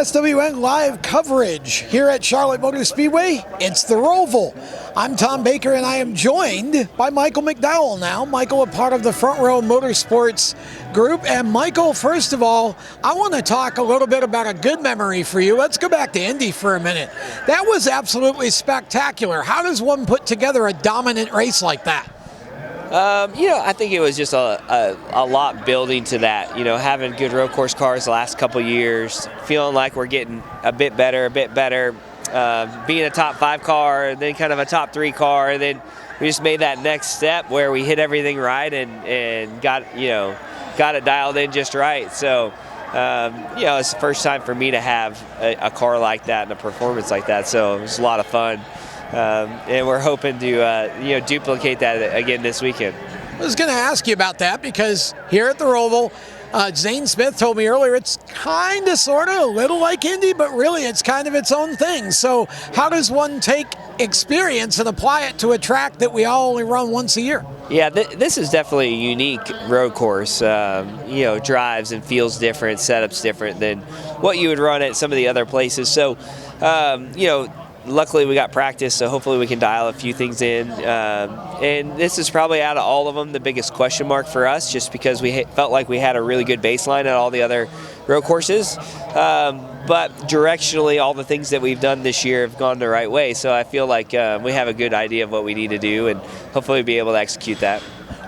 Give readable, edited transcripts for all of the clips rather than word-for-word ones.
SWN live coverage here at Charlotte Motor Speedway. It's the Roval. I'm Tom Baker and I am joined by Michael McDowell now. Michael, a part of the Front Row Motorsports group. And Michael, first of all, I want to talk a little bit about a good memory for you. Let's go back to Indy for a minute. That was absolutely spectacular. How does one put together a dominant race like that? I think it was just a lot building to that. Having good road course cars the last couple years, feeling like we're getting a bit better, being a top 5 car, then kind of a top 3 car, and then we just made that next step where we hit everything right and got it dialed in just right. So, it's the first time for me to have a car like that and a performance like that. So it was a lot of fun. And we're hoping to duplicate that again this weekend. I was going to ask you about that because here at the Roval, Zane Smith told me earlier it's kind of, sort of, a little like Indy, but really it's kind of its own thing. So how does one take experience and apply it to a track that we all only run once a year? Yeah, this is definitely a unique road course. Drives and feels different, setups different than what you would run at some of the other places. So, luckily we got practice, so hopefully we can dial a few things in. And this is probably out of all of them the biggest question mark for us, just because we felt like we had a really good baseline at all the other road courses. But directionally, all the things that we've done this year have gone the right way. So I feel like we have a good idea of what we need to do, and hopefully be able to execute that.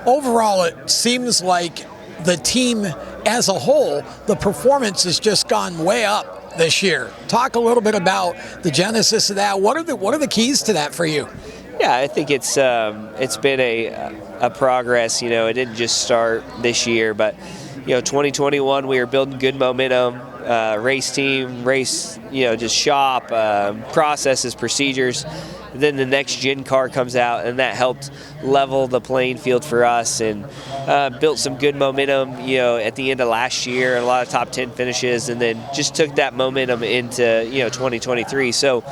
Overall, it seems like the team as a whole, the performance has just gone way up this year. Talk a little bit about the genesis of that. What are the keys to that for you? Yeah, I think it's been a progress. It didn't just start this year, but 2021 we were building good momentum. Race team, just shop, processes, procedures. Then the next gen car comes out, and that helped level the playing field for us and built some good momentum, at the end of last year, a lot of top 10 finishes, and then just took that momentum into, 2023. So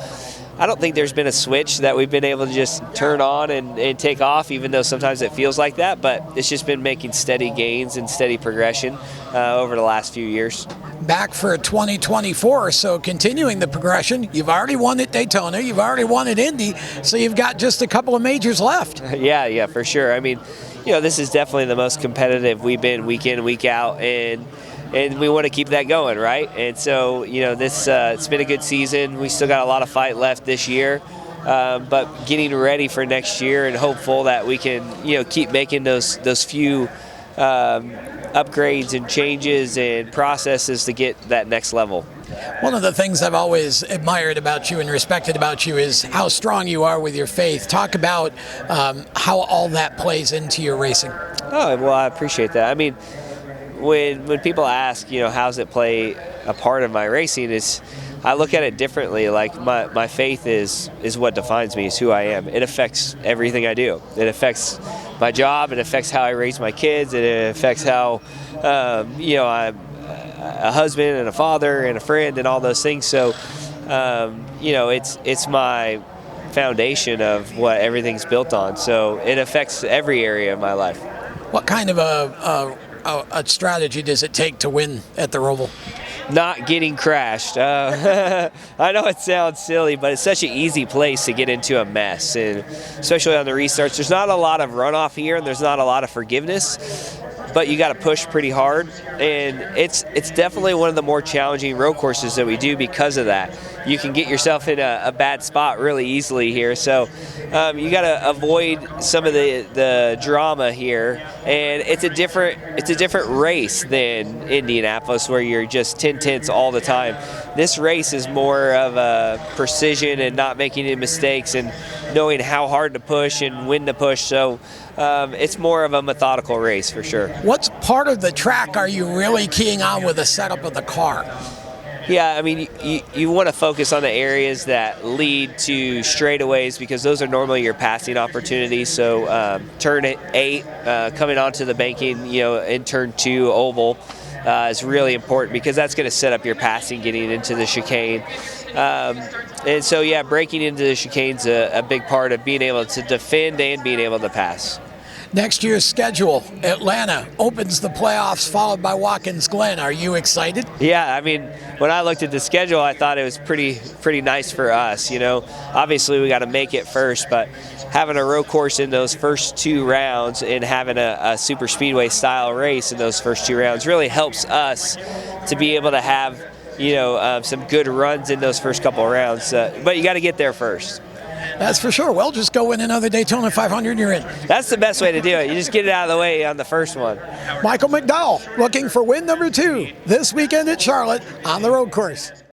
I don't think there's been a switch that we've been able to just turn on and take off, even though sometimes it feels like that, but it's just been making steady gains and steady progression over the last few years. Back for 2024, so continuing the progression. You've already won at Daytona, you've already won at Indy, so you've got just a couple of majors left. Yeah, for sure. I mean, this is definitely the most competitive we've been week in, week out, and we want to keep that going, right? And so, this it's been a good season. We still got a lot of fight left this year, but getting ready for next year and hopeful that we can, keep making those few upgrades and changes and processes to get that next level. One of the things I've always admired about you and respected about you is how strong you are with your faith. Talk about how all that plays into your racing. Oh, well, I appreciate that. I mean, when people ask, how's it play a part of my racing, I look at it differently. Like my faith is what defines me, is who I am. It affects everything I do. It affects my job. It affects how I raise my kids. It affects how, I'm a husband and a father and a friend and all those things. So, it's my foundation of what everything's built on. So it affects every area of my life. What kind of a strategy does it take to win at the Roval? Not getting crashed. I know it sounds silly, but it's such an easy place to get into a mess, and especially on the restarts. There's not a lot of runoff here, and there's not a lot of forgiveness, but you got to push pretty hard, and it's definitely one of the more challenging road courses that we do because of that. You can get yourself in a bad spot really easily here, so you got to avoid some of the drama here, and it's a different race than Indianapolis, where you're just 10/10ths all the time. This race is more of a precision and not making any mistakes and knowing how hard to push and when to push. So it's more of a methodical race for sure. What's part of the track are you really keying on with the setup of the car? Yeah, I mean, you want to focus on the areas that lead to straightaways, because those are normally your passing opportunities. So turn 8, coming onto the banking, in turn 2, oval, is really important, because that's going to set up your passing getting into the chicane. And so, breaking into the chicane's a big part of being able to defend and being able to pass. Next year's schedule, Atlanta opens the playoffs, followed by Watkins Glen. Are you excited? Yeah, I mean, when I looked at the schedule, I thought it was pretty nice for us. You know, obviously we got to make it first, but having a road course in those first 2 rounds and having a super speedway style race in those first 2 rounds really helps us to be able to have, you know, some good runs in those first couple of rounds. But you got to get there first. That's for sure. Well, just go win another Daytona 500 and you're in. That's the best way to do it. You just get it out of the way on the first one. Michael McDowell looking for win number 2 this weekend at Charlotte on the road course.